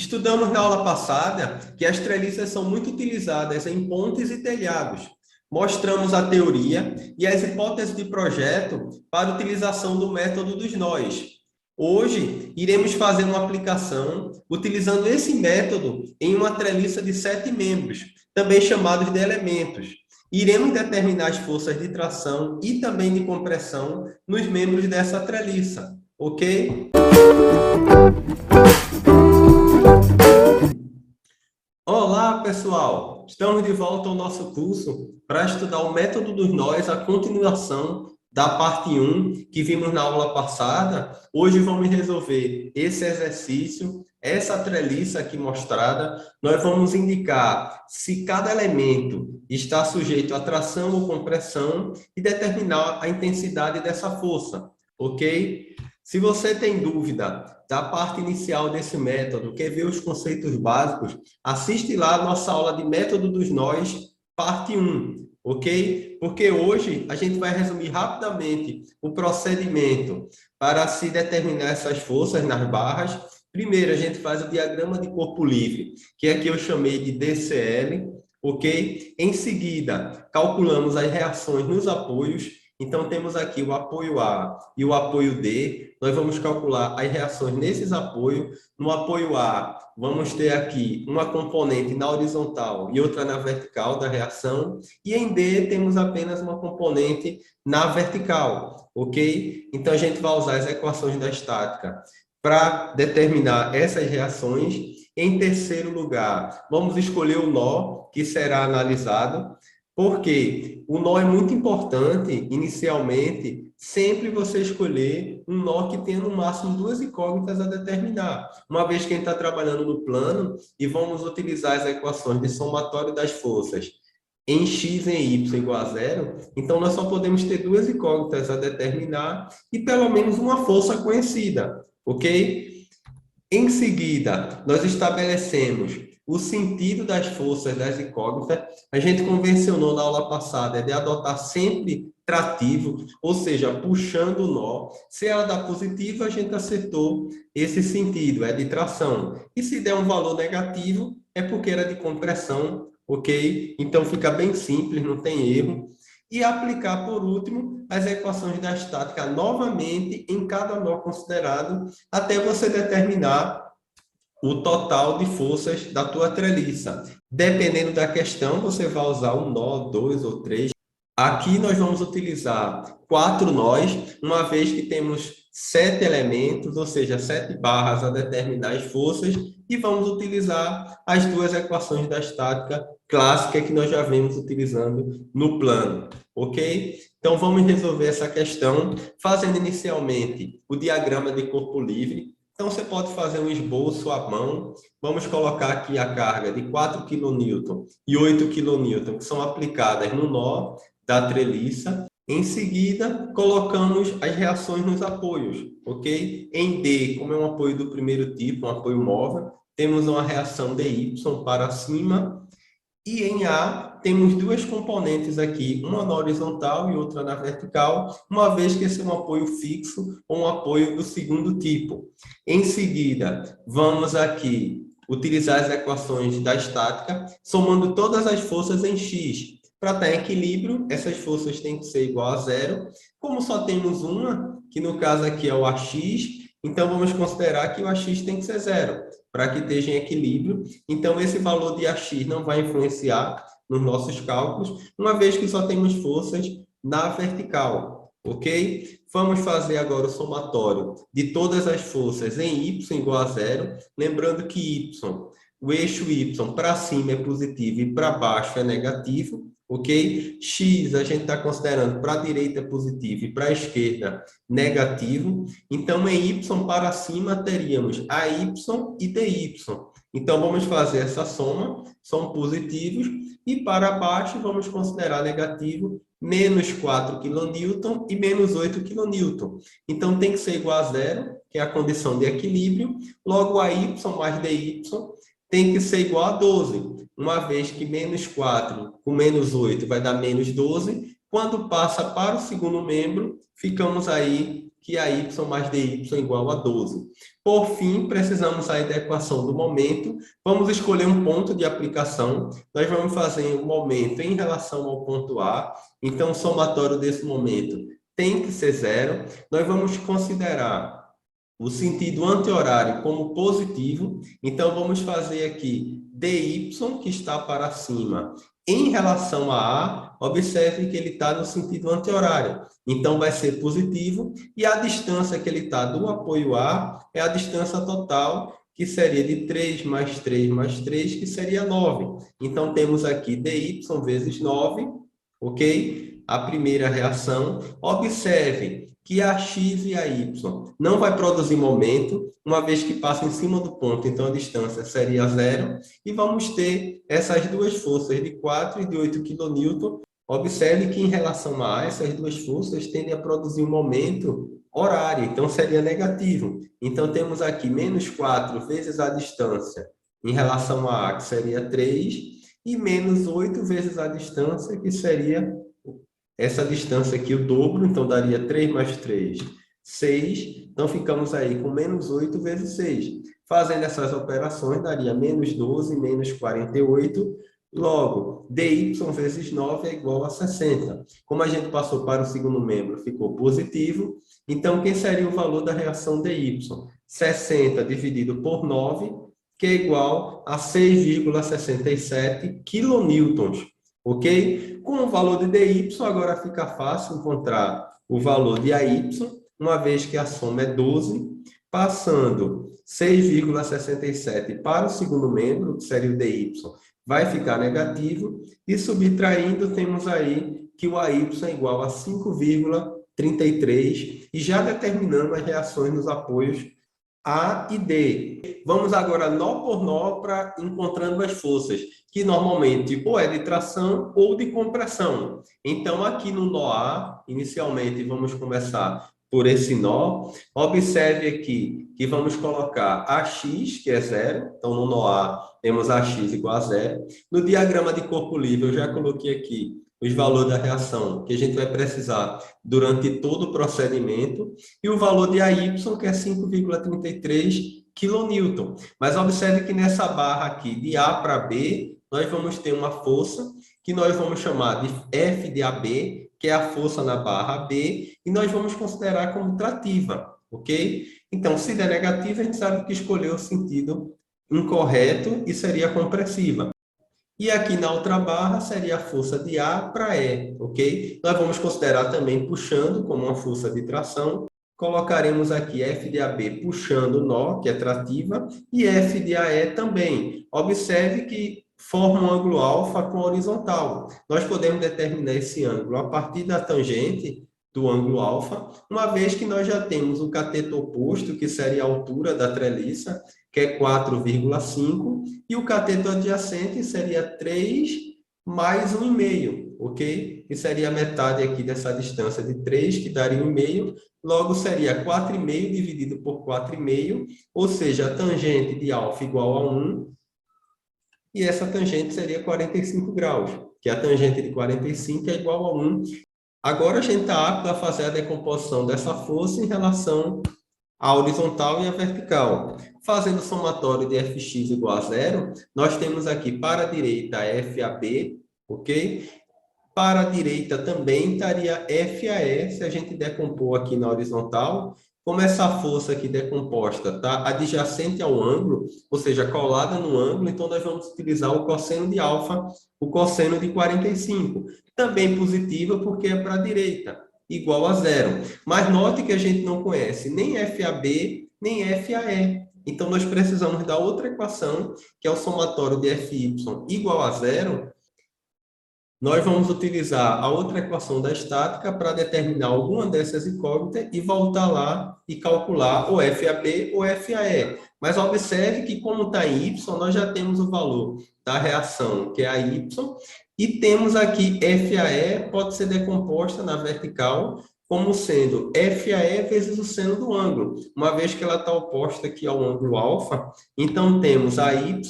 Estudamos na aula passada que as treliças são muito utilizadas em pontes e telhados. Mostramos a teoria e as hipóteses de projeto para a utilização do método dos nós. Hoje, iremos fazer uma aplicação utilizando esse método em uma treliça de 7 membros, também chamados de elementos. Iremos determinar as forças de tração e também de compressão nos membros dessa treliça, ok? Olá, pessoal! Estamos de volta ao nosso curso para estudar o método dos nós, a continuação da parte 1 que vimos na aula passada. Hoje vamos resolver esse exercício, essa treliça aqui mostrada. Nós vamos indicar se cada elemento está sujeito a tração ou compressão e determinar a intensidade dessa força, ok? Se você tem dúvida da parte inicial desse método, quer ver os conceitos básicos, assiste lá a nossa aula de método dos nós, parte 1, ok? Porque hoje a gente vai resumir rapidamente o procedimento para se determinar essas forças nas barras. Primeiro, a gente faz o diagrama de corpo livre, que aqui eu chamei de DCL, ok? Em seguida, calculamos as reações nos apoios. Então, temos aqui o apoio A e o apoio D. Nós vamos calcular as reações nesses apoios. No apoio A, vamos ter aqui uma componente na horizontal e outra na vertical da reação. E em D, temos apenas uma componente na vertical, ok? Então, a gente vai usar as equações da estática para determinar essas reações. Em terceiro lugar, vamos escolher o nó que será analisado. Porque o nó é muito importante, inicialmente, sempre você escolher um nó que tenha no máximo 2 incógnitas a determinar. Uma vez que a gente está trabalhando no plano e vamos utilizar as equações de somatório das forças em x e em y igual a zero, então nós só podemos ter 2 incógnitas a determinar e pelo menos uma força conhecida, ok? Em seguida, nós estabelecemos o sentido das forças das incógnitas. A gente convencionou na aula passada de adotar sempre trativo, ou seja, puxando o nó. Se ela dá positivo, a gente acertou esse sentido, é de tração. E se der um valor negativo, é porque era de compressão, ok? Então fica bem simples, não tem erro. E aplicar, por último, as equações da estática novamente em cada nó considerado, até você determinar o total de forças da tua treliça. Dependendo da questão, você vai usar um nó, 2 ou 3. Aqui nós vamos utilizar 4 nós, uma vez que temos 7 elementos, ou seja, 7 barras a determinar as forças, e vamos utilizar as 2 equações da estática clássica que nós já vemos utilizando no plano, ok? Então, vamos resolver essa questão fazendo inicialmente o diagrama de corpo livre. Então, você pode fazer um esboço à mão. Vamos colocar aqui a carga de 4 kN e 8 kN, que são aplicadas no nó da treliça. Em seguida, colocamos as reações nos apoios, ok? Em D, como é um apoio do primeiro tipo, um apoio móvel, temos uma reação DY para cima. E em A, temos 2 componentes aqui, uma na horizontal e outra na vertical, uma vez que esse é um apoio fixo ou um apoio do segundo tipo. Em seguida, vamos aqui utilizar as equações da estática, somando todas as forças em X. Para estar em equilíbrio, essas forças têm que ser igual a zero. Como só temos uma, que no caso aqui é o AX, então vamos considerar que o AX tem que ser zero, para que esteja em equilíbrio. Então, esse valor de AX não vai influenciar nos nossos cálculos, uma vez que só temos forças na vertical, ok? Vamos fazer agora o somatório de todas as forças em Y igual a zero, lembrando que Y, o eixo Y para cima é positivo e para baixo é negativo, ok? X a gente está considerando para a direita positivo e para a esquerda negativo. Então, em Y para cima teríamos AY e DY. Então, vamos fazer essa soma, são positivos, e para baixo vamos considerar negativo menos 4 kN e menos 8 kN. Então, tem que ser igual a zero, que é a condição de equilíbrio, logo AY mais DY tem que ser igual a 12, uma vez que menos 4 com menos 8 vai dar menos 12. Quando passa para o segundo membro, ficamos aí que AY mais DY igual a 12. Por fim, precisamos aí da equação do momento. Vamos escolher um ponto de aplicação. Nós vamos fazer o momento em relação ao ponto A. Então, o somatório desse momento tem que ser zero. Nós vamos considerar o sentido anti-horário como positivo. Então, vamos fazer aqui dy, que está para cima, em relação a A, observe que ele está no sentido anti-horário. Então, vai ser positivo. E a distância que ele está do apoio A é a distância total, que seria de 3 mais 3 mais 3, que seria 9. Então, temos aqui dy vezes 9, ok? A primeira reação. Observe que a x e a y não vai produzir momento, uma vez que passa em cima do ponto, então a distância seria zero, e vamos ter essas duas forças de 4 e de 8 kN. Observe que em relação a essas duas forças tendem a produzir um momento horário, então seria negativo. Então temos aqui menos 4 vezes a distância em relação a que seria 3, e menos 8 vezes a distância, que seria essa distância aqui, o dobro, então daria 3 mais 3, 6. Então, ficamos aí com menos 8 vezes 6. Fazendo essas operações, daria menos 12, menos 48. Logo, dy vezes 9 é igual a 60. Como a gente passou para o segundo membro, ficou positivo. Então, quem seria o valor da reação dy? 60 dividido por 9, que é igual a 6,67 kN. Ok? Com o valor de dy, agora fica fácil encontrar o valor de AY, uma vez que a soma é 12, passando 6,67 para o segundo membro, que seria o dy, vai ficar negativo, e subtraindo, temos aí que o AY é igual a 5,33, e já determinando as reações nos apoios A e D. Vamos agora nó por nó para encontrando as forças, que normalmente ou é de tração ou de compressão. Então, aqui no nó A, inicialmente vamos começar por esse nó. Observe aqui que vamos colocar AX, que é zero. Então, no nó A, temos AX igual a zero. No diagrama de corpo livre, eu já coloquei aqui os valores da reação que a gente vai precisar durante todo o procedimento, e o valor de AY, que é 5,33 kN. Mas observe que nessa barra aqui, de A para B, nós vamos ter uma força que nós vamos chamar de F de AB, que é a força na barra B, e nós vamos considerar como trativa, ok? Então, se der negativa, a gente sabe que escolheu o sentido incorreto e seria compressiva. E aqui na outra barra seria a força de A para E, ok? Nós vamos considerar também puxando como uma força de tração. Colocaremos aqui F de AB puxando o nó, que é trativa, e F de AE também. Observe que forma um ângulo alfa com horizontal. Nós podemos determinar esse ângulo a partir da tangente do ângulo alfa, uma vez que nós já temos o cateto oposto, que seria a altura da treliça, que é 4,5, e o cateto adjacente seria 3 mais 1,5, ok? Que seria a metade aqui dessa distância de 3, que daria 1,5. Logo, seria 4,5 dividido por 4,5, ou seja, a tangente de alfa igual a 1, e essa tangente seria 45 graus, que a tangente de 45 é igual a 1. Agora, a gente está apto a fazer a decomposição dessa força em relação a horizontal e a vertical. Fazendo o somatório de Fx igual a zero, nós temos aqui para a direita FAB, ok? Para a direita também estaria FAE, se a gente decompor aqui na horizontal. Como essa força aqui decomposta está adjacente ao ângulo, ou seja, colada no ângulo, então nós vamos utilizar o cosseno de alfa, o cosseno de 45. Também positiva porque é para a direita, igual a zero. Mas note que a gente não conhece nem FAB, nem FAE. Então, nós precisamos da outra equação, que é o somatório de FY igual a zero. Nós vamos utilizar a outra equação da estática para determinar alguma dessas incógnitas e voltar lá e calcular o FAB ou FAE. Mas observe que, como está em Y, nós já temos o valor da reação, que é a Y, e temos aqui FAE, pode ser decomposta na vertical como sendo FAE vezes o seno do ângulo, uma vez que ela está oposta aqui ao ângulo alfa. Então, temos AY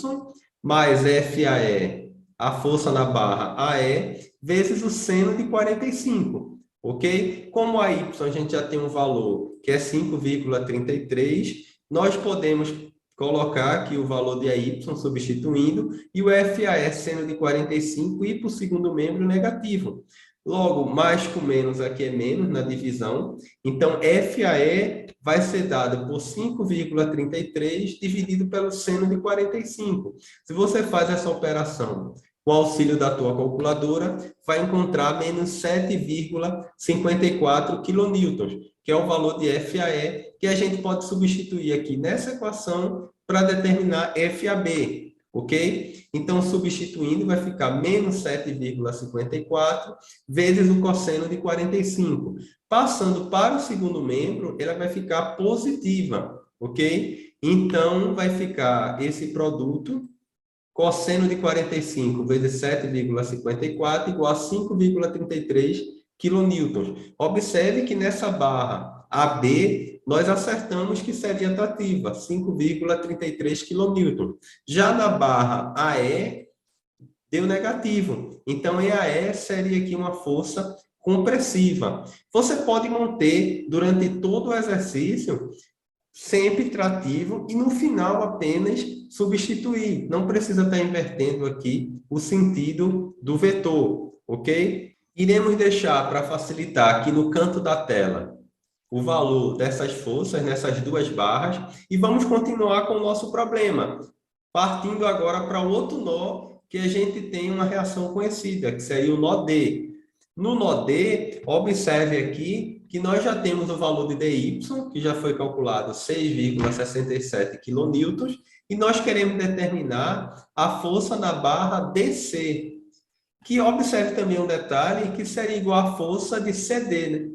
mais FAE, a força na barra AE, vezes o seno de 45, ok? Como a Y a gente já tem um valor que é 5,33, nós podemos colocar aqui o valor de AY substituindo, e o FAE sendo de 45 e para o segundo membro negativo. Logo, mais com menos aqui é menos na divisão. Então, FAE vai ser dado por 5,33 dividido pelo seno de 45. Se você faz essa operação com o auxílio da tua calculadora, vai encontrar menos 7,54 kN, que é o valor de FAE, que a gente pode substituir aqui nessa equação para determinar FAB. Ok? Então, substituindo, vai ficar menos 7,54 vezes o cosseno de 45. Passando para o segundo membro, ela vai ficar positiva, ok? Então, vai ficar esse produto, cosseno de 45 vezes 7,54 igual a 5,33 kN. Observe que nessa barra AB, nós acertamos que seria atrativa, 5,33 kN. Já na barra AE, deu negativo. Então, EAE seria aqui uma força compressiva. Você pode manter durante todo o exercício sempre trativo e no final apenas substituir. Não precisa estar invertendo aqui o sentido do vetor, ok? Iremos deixar para facilitar aqui no canto da tela o valor dessas forças nessas duas barras e vamos continuar com o nosso problema, partindo agora para outro nó que a gente tem uma reação conhecida, que seria o nó D. No nó D, observe aqui que nós já temos o valor de dy, que já foi calculado 6,67 kN, e nós queremos determinar a força na barra DC, que observe também um detalhe que seria igual à força de CD, né?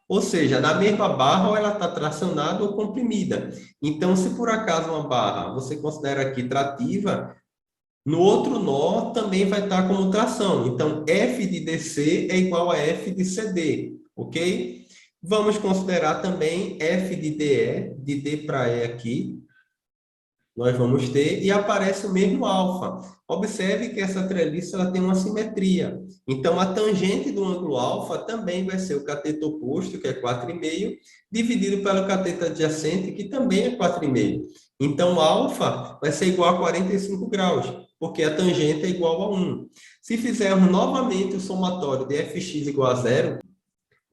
Ou seja, na mesma barra, ou ela está tracionada ou comprimida. Então, se por acaso uma barra você considera aqui trativa, no outro nó também vai estar como tração. Então, F de DC é igual a F de CD, ok? Vamos considerar também F de DE, de D para E aqui. Nós vamos ter, e aparece o mesmo alfa. Observe que essa treliça ela tem uma simetria. Então, a tangente do ângulo alfa também vai ser o cateto oposto, que é 4,5, dividido pelo cateto adjacente, que também é 4,5. Então, alfa vai ser igual a 45 graus, porque a tangente é igual a 1. Se fizermos novamente o somatório de fx igual a zero,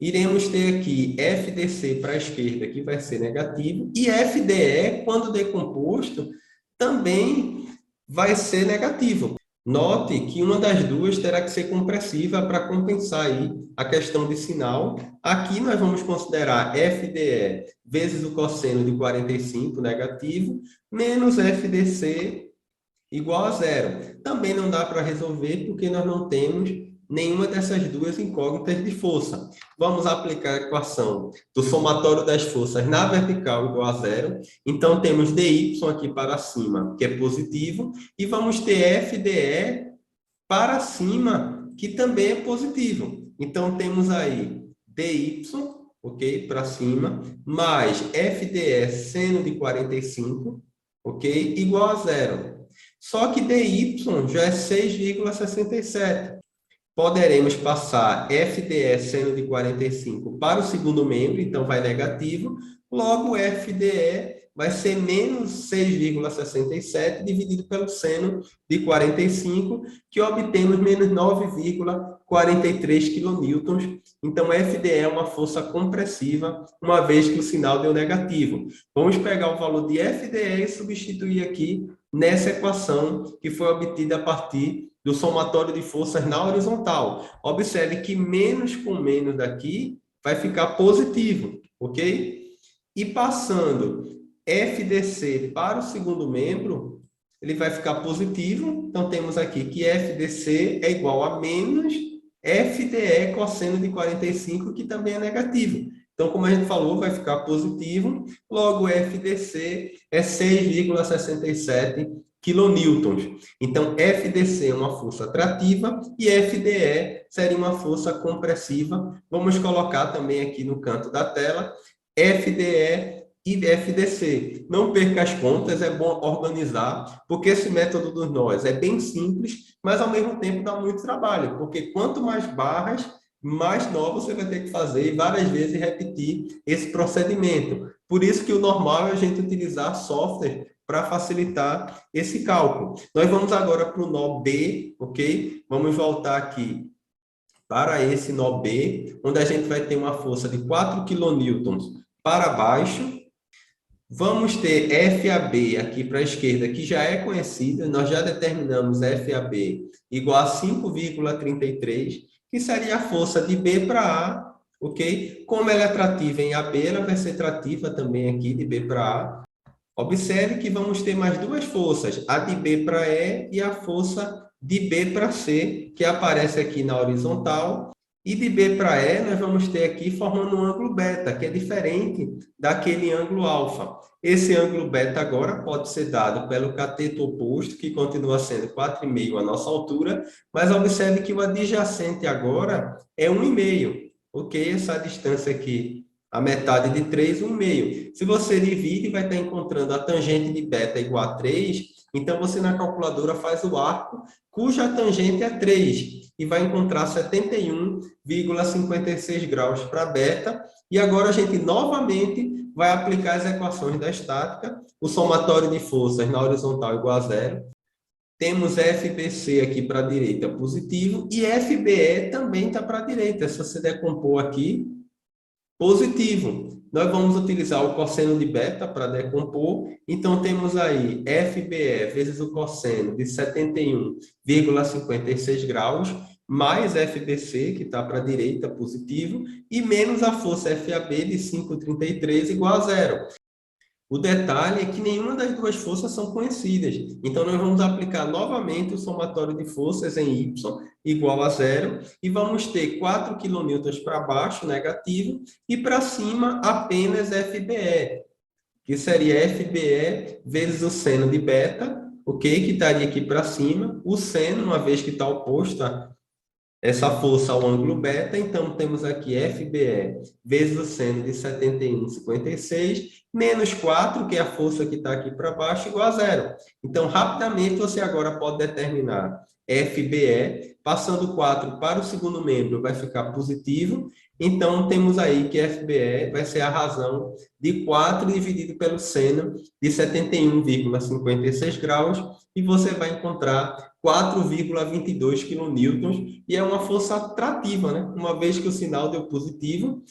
iremos ter aqui FDC para a esquerda, que vai ser negativo, e FDE, quando decomposto, também vai ser negativo. Note que uma das duas terá que ser compressiva para compensar aí a questão de sinal. Aqui nós vamos considerar FDE vezes o cosseno de 45 negativo, menos FDC igual a zero. Também não dá para resolver porque nós não temos nenhuma dessas duas incógnitas de força. Vamos aplicar a equação do somatório das forças na vertical igual a zero. Então, temos dy aqui para cima, que é positivo, e vamos ter FDE para cima, que também é positivo. Então, temos aí dy, ok, para cima, mais FDE seno de 45, ok, igual a zero. Só que dy já é 6,67. Poderemos passar FDE seno de 45 para o segundo membro, então vai negativo. Logo, FDE vai ser menos 6,67 dividido pelo seno de 45, que obtemos menos 9,43 kN. Então, FDE é uma força compressiva, uma vez que o sinal deu negativo. Vamos pegar o valor de FDE e substituir aqui nessa equação que foi obtida a partir do somatório de forças na horizontal. Observe que menos com menos daqui vai ficar positivo, ok? E passando FDC para o segundo membro, ele vai ficar positivo. Então, temos aqui que FDC é igual a menos FDE cosseno de 45, que também é negativo. Então, como a gente falou, vai ficar positivo. Logo, FDC é 6,67 kN. Então, FDC é uma força atrativa e FDE seria uma força compressiva. Vamos colocar também aqui no canto da tela FDE e FDC. Não perca as contas, é bom organizar, porque esse método dos nós é bem simples, mas ao mesmo tempo dá muito trabalho, porque quanto mais barras, mais nó você vai ter que fazer várias vezes e repetir esse procedimento. Por isso que o normal é a gente utilizar software para facilitar esse cálculo. Nós vamos agora para o nó B, ok? Vamos voltar aqui para esse nó B, onde a gente vai ter uma força de 4 kN para baixo. Vamos ter FAB aqui para a esquerda, que já é conhecida, nós já determinamos FAB igual a 5,33, que seria a força de B para A, ok? Como ela é trativa em AB, ela vai ser trativa também aqui de B para A. Observe que vamos ter mais duas forças, a de B para E e a força de B para C, que aparece aqui na horizontal. E de B para E, nós vamos ter aqui formando um ângulo beta, que é diferente daquele ângulo alfa. Esse ângulo beta agora pode ser dado pelo cateto oposto, que continua sendo 4,5 a nossa altura, mas observe que o adjacente agora é 1,5, ok? Essa distância aqui, a metade de 3, 1,5. Se você divide, vai estar encontrando a tangente de beta igual a 3, então você na calculadora faz o arco, cuja tangente é 3, e vai encontrar 71,56 graus para beta. E agora a gente novamente vai aplicar as equações da estática, o somatório de forças na horizontal igual a zero. Temos FBC aqui para a direita positivo e FBE também está para a direita. Se você decompor aqui, positivo. Nós vamos utilizar o cosseno de beta para decompor. Então, temos aí FBE vezes o cosseno de 71,56 graus, mais FBC, que está para a direita, positivo, e menos a força FAB de 5,33 igual a zero. O detalhe é que nenhuma das duas forças são conhecidas. Então, nós vamos aplicar novamente o somatório de forças em Y igual a zero e vamos ter 4 kN para baixo, negativo, e para cima apenas FBE, que seria FBE vezes o seno de beta, ok? Que estaria aqui para cima. O seno, uma vez que está oposta essa força ao ângulo beta, então temos aqui FBE vezes o seno de 71,56, menos 4, que é a força que está aqui para baixo, igual a zero. Então, rapidamente, você agora pode determinar FBE, passando 4 para o segundo membro, vai ficar positivo. Então, temos aí que FBE vai ser a razão de 4 dividido pelo seno de 71,56 graus, e você vai encontrar 4,22 kN, e é uma força atrativa, né? Uma vez que o sinal deu positivo.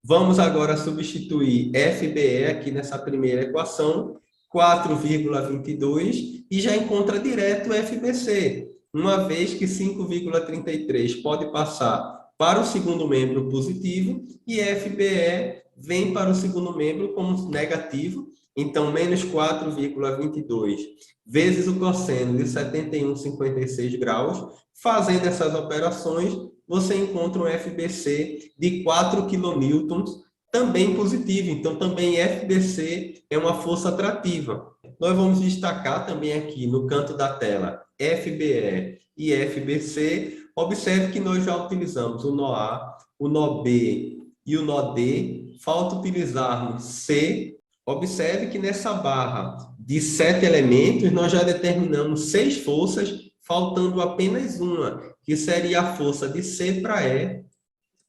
Vamos agora substituir FBE aqui nessa primeira equação, 4,22, e já encontra direto o FBC, uma vez que 5,33 pode passar para o segundo membro positivo, e FBE vem para o segundo membro como negativo, então menos 4,22 vezes o cosseno de 71,56 graus. Fazendo essas operações, você encontra um FBC de 4 kN, também positivo. Então, também FBC é uma força atrativa. Nós vamos destacar também aqui no canto da tela FBE e FBC. Observe que nós já utilizamos o nó A, o nó B e o nó D. Falta utilizarmos C. Observe que nessa barra de 7 elementos, nós já determinamos 6 forças, faltando apenas uma, que seria a força de C para E,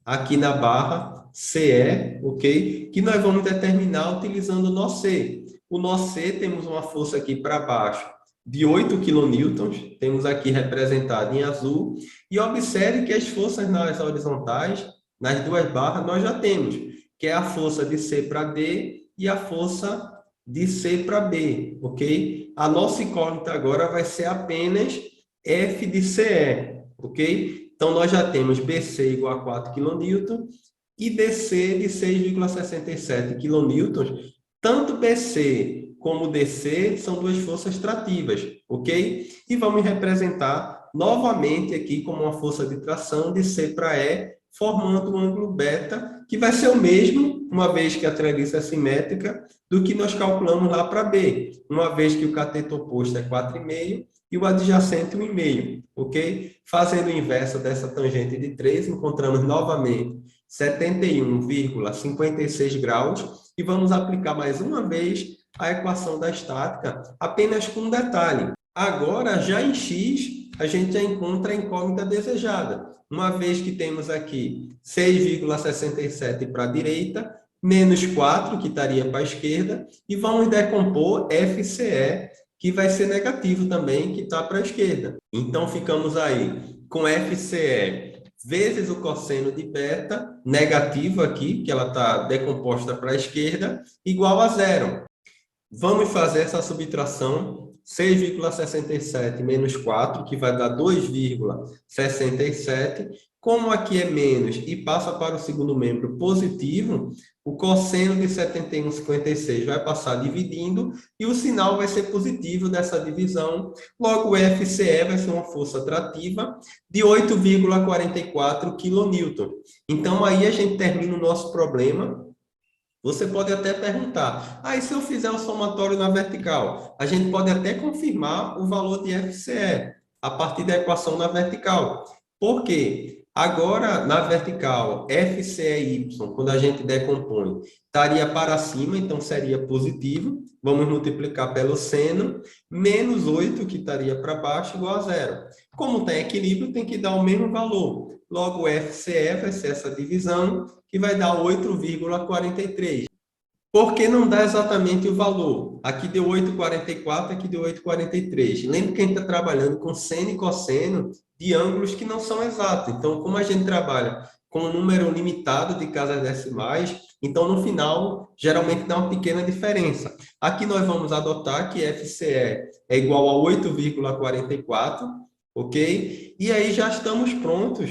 aqui na barra CE, ok? Que nós vamos determinar utilizando o nó C. O nó C, temos uma força aqui para baixo de 8 kN, temos aqui representado em azul, e observe que as forças nas horizontais, nas duas barras, nós já temos, que é a força de C para D e a força de C para B, ok? A nossa incógnita agora vai ser apenas F de CE, ok? Então, nós já temos BC igual a 4 kN e DC de 6,67 kN. Tanto BC como DC são duas forças trativas, ok? E vamos representar novamente aqui como uma força de tração de C para E, formando um ângulo beta, que vai ser o mesmo, uma vez que a treliça é simétrica, do que nós calculamos lá para B, uma vez que o cateto oposto é 4,5 e o adjacente 1,5, ok? Fazendo o inverso dessa tangente de 3, encontramos novamente 71,56 graus, e vamos aplicar mais uma vez a equação da estática, apenas com um detalhe. Agora, já em x, a gente já encontra a incógnita desejada. Uma vez que temos aqui 6,67 para a direita, menos 4, que estaria para a esquerda, e vamos decompor FCE, que vai ser negativo também, que está para a esquerda. Então, ficamos aí com FCE vezes o cosseno de beta, negativo aqui, que ela está decomposta para a esquerda, igual a zero. Vamos fazer essa subtração, 6,67 menos 4, que vai dar 2,67. Como aqui é menos e passa para o segundo membro positivo, o cosseno de 71,56 vai passar dividindo e o sinal vai ser positivo dessa divisão. Logo, o FCE vai ser uma força atrativa de 8,44 kN. Então, aí a gente termina o nosso problema. Você pode até perguntar, e se eu fizer o somatório na vertical? A gente pode até confirmar o valor de FCE a partir da equação na vertical. Por quê? Agora, na vertical, FCEY, quando a gente decompõe, estaria para cima, então seria positivo. Vamos multiplicar pelo seno, menos 8, que estaria para baixo, igual a zero. Como tem equilíbrio, tem que dar o mesmo valor. Logo, o FCE vai ser essa divisão, que vai dar 8,43. Por que não dá exatamente o valor? Aqui deu 8,44, aqui deu 8,43. Lembra que a gente está trabalhando com seno e cosseno de ângulos que não são exatos. Então, como a gente trabalha com um número limitado de casas decimais, então, no final, geralmente dá uma pequena diferença. Aqui nós vamos adotar que FCE é igual a 8,44, ok? E aí já estamos prontos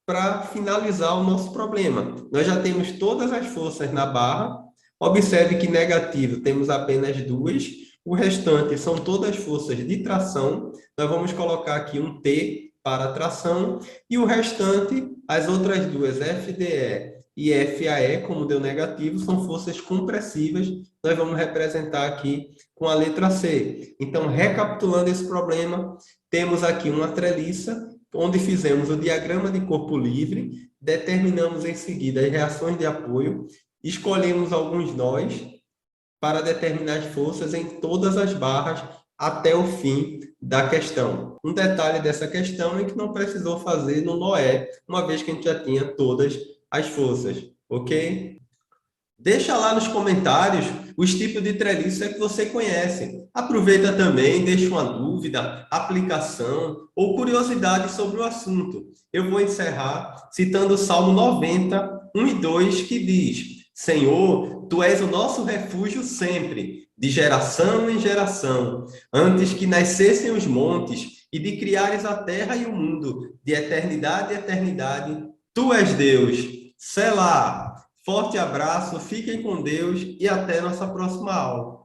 para finalizar o nosso problema. Nós já temos todas as forças na barra. Observe que negativo temos apenas duas, o restante são todas forças de tração. Nós vamos colocar aqui um T para tração, e o restante, as outras duas, FDE e FAE, como deu negativo, são forças compressivas. Nós vamos representar aqui com a letra C. Então, recapitulando esse problema, temos aqui uma treliça, onde fizemos o diagrama de corpo livre, determinamos em seguida as reações de apoio, escolhemos alguns nós para determinar as forças em todas as barras até o fim da questão. Um detalhe dessa questão é que não precisou fazer no Noé, uma vez que a gente já tinha todas as forças, ok? Deixa lá nos comentários os tipos de treliça que você conhece. Aproveita também, deixa uma dúvida, aplicação ou curiosidade sobre o assunto. Eu vou encerrar citando o Salmo 90, 1 e 2, que diz: Senhor, Tu és o nosso refúgio sempre, de geração em geração. Antes que nascessem os montes e de criares a terra e o mundo, de eternidade em eternidade, Tu és Deus. Selá. Forte abraço, fiquem com Deus e até nossa próxima aula.